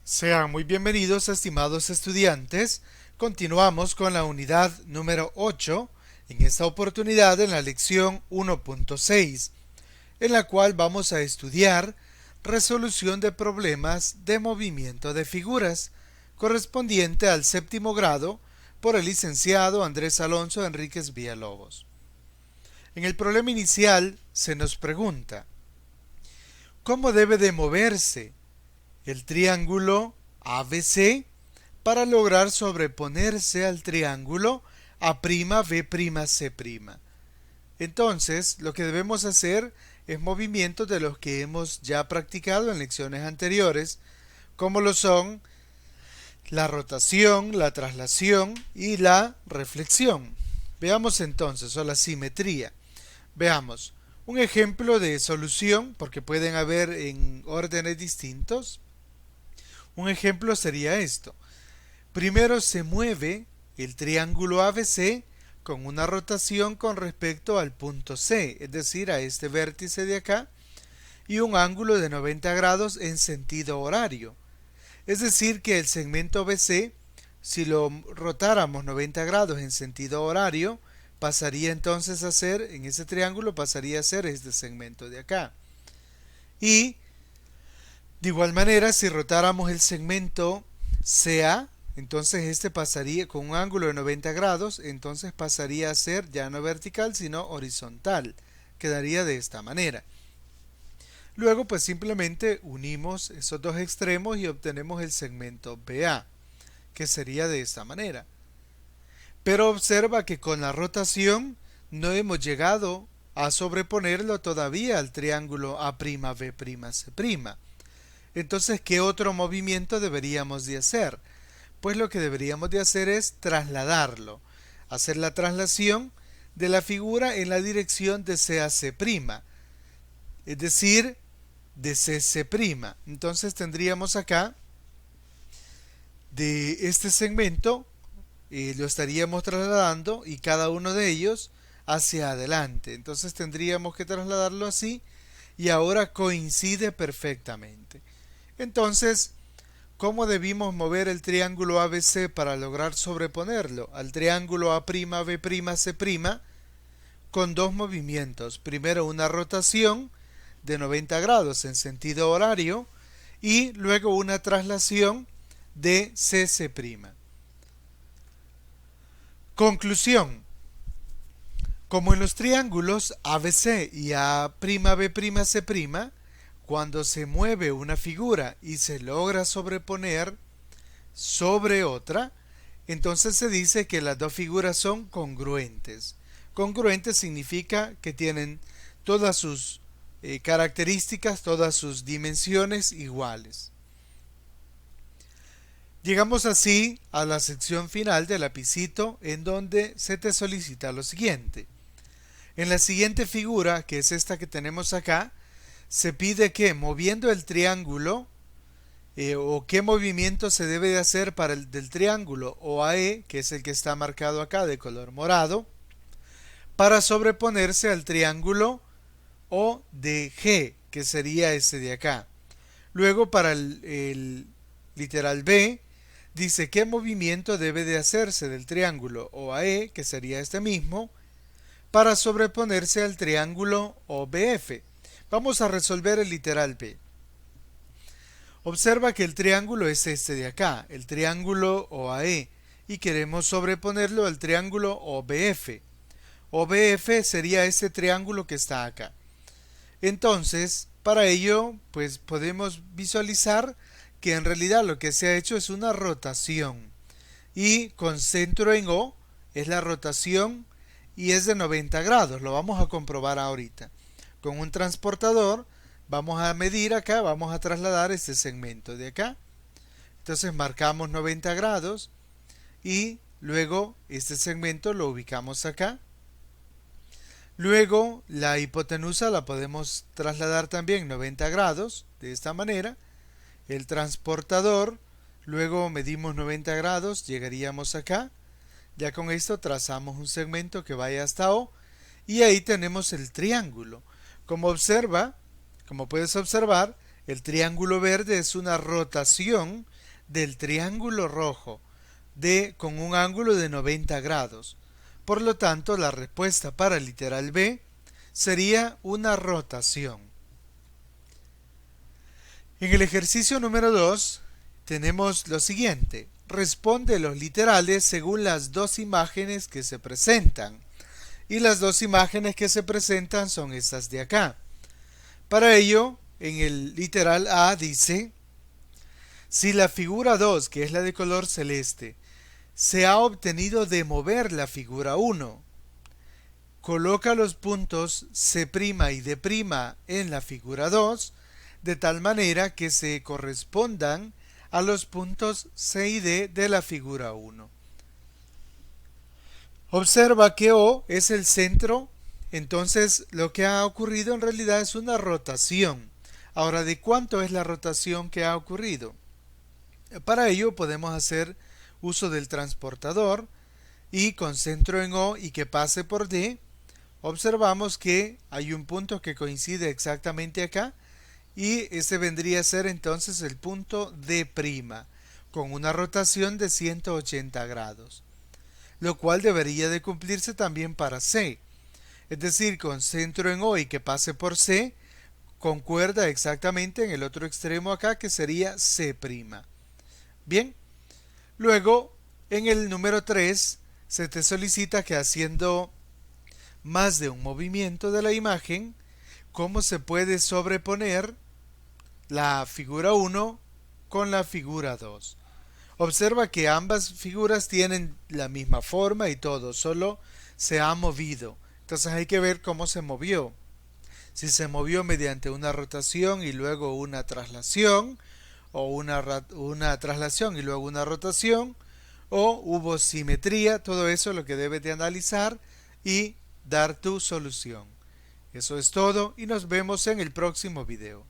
Sean muy bienvenidos, estimados estudiantes. Continuamos con la unidad número 8, en esta oportunidad en la lección 1.6, en la cual vamos a estudiar resolución de problemas de movimiento de figuras, correspondiente al séptimo grado, por el licenciado Andrés Alonso Enríquez Villalobos. En el problema inicial se nos pregunta: ¿cómo debe de moverse el triángulo ABC para lograr sobreponerse al triángulo A'B'C'? Entonces, lo que debemos hacer es movimientos de los que hemos ya practicado en lecciones anteriores, como lo son la rotación, la traslación y la reflexión. Veamos entonces, o la simetría. Veamos un ejemplo de solución, porque pueden haber en órdenes distintos. Un ejemplo sería esto. Primero se mueve el triángulo ABC con una rotación con respecto al punto C, es decir, a este vértice de acá, y un ángulo de 90 grados en sentido horario. Es decir, que el segmento BC, si lo rotáramos 90 grados en sentido horario, pasaría entonces a ser, en ese triángulo pasaría a ser este segmento de acá. Y de igual manera, si rotáramos el segmento CA, entonces este pasaría con un ángulo de 90 grados, entonces pasaría a ser ya no vertical, sino horizontal. Quedaría de esta manera. Luego, pues simplemente unimos esos dos extremos y obtenemos el segmento BA, que sería de esta manera. Pero observa que con la rotación no hemos llegado a sobreponerlo todavía al triángulo A'B'C'. Entonces, ¿qué otro movimiento deberíamos de hacer? Pues lo que deberíamos de hacer es trasladarlo, hacer la traslación de la figura en la dirección de CAC', es decir, de CC'. Entonces tendríamos acá, de este segmento, lo estaríamos trasladando y cada uno de ellos hacia adelante. Entonces tendríamos que trasladarlo así y ahora coincide perfectamente. Entonces, ¿cómo debimos mover el triángulo ABC para lograr sobreponerlo al triángulo A'B'C'? Con dos movimientos. Primero una rotación de 90 grados en sentido horario y luego una traslación de CC'. Conclusión: como en los triángulos ABC y A'B'C', cuando se mueve una figura y se logra sobreponer sobre otra, entonces se dice que las dos figuras son congruentes. Congruentes significa que tienen todas sus características, todas sus dimensiones iguales. Llegamos así a la sección final del lapicito, en donde se te solicita lo siguiente. En la siguiente figura, que es esta que tenemos acá, se pide que moviendo el triángulo, o qué movimiento se debe de hacer para el del triángulo OAE, que es el que está marcado acá de color morado, para sobreponerse al triángulo ODG, que sería este de acá. Luego, para el literal B, dice qué movimiento debe de hacerse del triángulo OAE, que sería este mismo, para sobreponerse al triángulo OBF. Vamos a resolver el literal B. Observa que el triángulo es este de acá, el triángulo OAE, y queremos sobreponerlo al triángulo OBF. OBF sería este triángulo que está acá. Entonces, para ello, pues podemos visualizar que en realidad lo que se ha hecho es una rotación. Y con centro en O es la rotación y es de 90 grados. Lo vamos a comprobar ahorita. Con un transportador vamos a medir acá, vamos a trasladar este segmento de acá. Entonces marcamos 90 grados y luego este segmento lo ubicamos acá. Luego la hipotenusa la podemos trasladar también 90 grados, de esta manera. El transportador, luego medimos 90 grados, llegaríamos acá. Ya con esto trazamos un segmento que vaya hasta O y ahí tenemos el triángulo. Como puedes observar, el triángulo verde es una rotación del triángulo rojo con un ángulo de 90 grados. Por lo tanto, la respuesta para el literal B sería una rotación. En el ejercicio número 2 tenemos lo siguiente. Responde los literales según las dos imágenes que se presentan. Y las dos imágenes que se presentan son estas de acá. Para ello, en el literal A dice: si la figura 2, que es la de color celeste, se ha obtenido de mover la figura 1, coloca los puntos C' y D' en la figura 2 de tal manera que se correspondan a los puntos C y D de la figura 1. Observa que O es el centro, entonces lo que ha ocurrido en realidad es una rotación. Ahora, ¿de cuánto es la rotación que ha ocurrido? Para ello podemos hacer uso del transportador y con centro en O y que pase por D, observamos que hay un punto que coincide exactamente acá y ese vendría a ser entonces el punto D', con una rotación de 180 grados, lo cual debería de cumplirse también para C. Es decir, con centro en O y que pase por C, concuerda exactamente en el otro extremo acá, que sería C'. Bien, luego en el número 3 se te solicita que haciendo más de un movimiento de la imagen, cómo se puede sobreponer la figura 1 con la figura 2. Observa que ambas figuras tienen la misma forma y todo, solo se ha movido. Entonces hay que ver cómo se movió. Si se movió mediante una rotación y luego una traslación, o una traslación y luego una rotación, o hubo simetría. Todo eso es lo que debes de analizar y dar tu solución. Eso es todo y nos vemos en el próximo video.